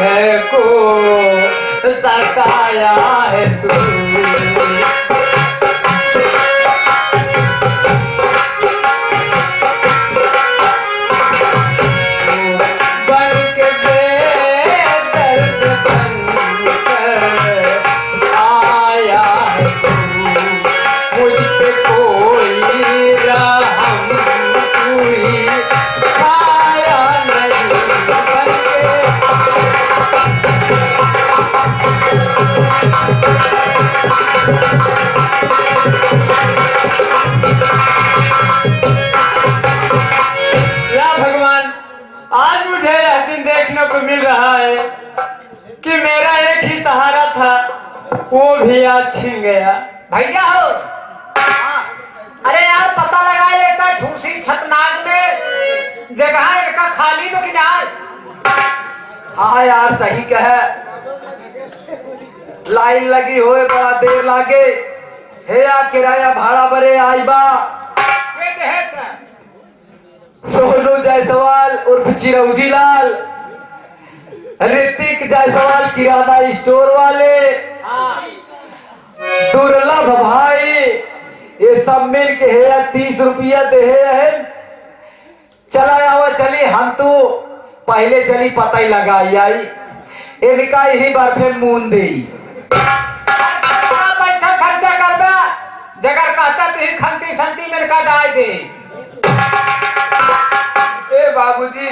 मुझको सताया है तू। आज मुझे यह दिन देखने को मिल रहा है कि मेरा एक ही सहारा था, वो भी आज छिन गया। भैया हो, अरे यार पता लगा लेता ठूसी छतनाग में जगह इनका खाली में कि नहीं। हाँ यार सही कहे, लाइन लगी होए बड़ा देर लागे हे या किराया भाड़ा बरे आई बा। सोनू जायसवाल उर्फ चिरौजी लाल, ऋतिक जायसवाल किराना स्टोर वाले, दुर्लभ भाई, ये सब मिल के है 30 रुपया दे है। चला हुआ चली हम तो पहले चली पता ही लगाई आई इनका यही बार फिर मून दे पैसा खर्चा करबा जगह कहता थी खंती संती में का डाल दे। ए बाबूजी,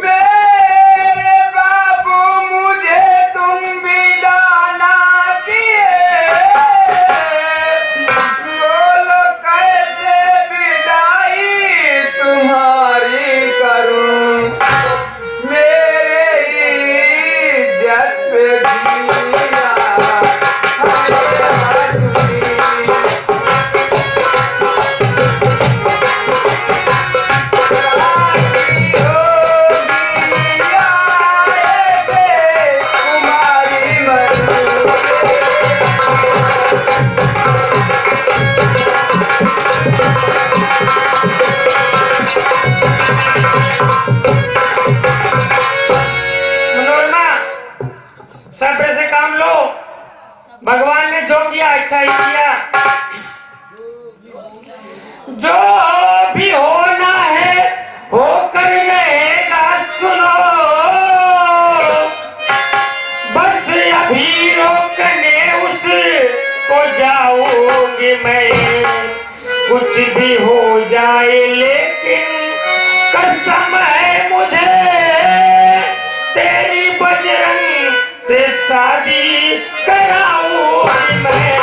मेरे बाबू मुझे तुम बिदाना किए, बोलो कैसे विदाई तुम्हारी करूं, मेरे इज्जत पे दिया भगवान ने जो किया अच्छा ही किया। जो भी होना है होकर रहेगा, सुनो बस अभी रोकने उसको जाऊंगी मैं। कुछ भी हो जाए लेकिन कसम है मुझे तेरी बजरंग से शादी कराऊंगी मैं।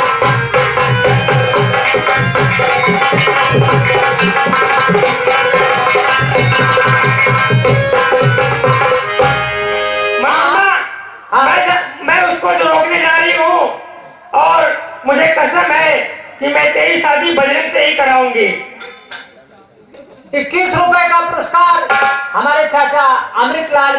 मैं उसको जो रोकने जा रही हूँ और मुझे कसम है कि मैं तेरी शादी बजरंग से ही कराऊंगी। 21 रुपए का पुरस्कार हमारे चाचा अमृत लाल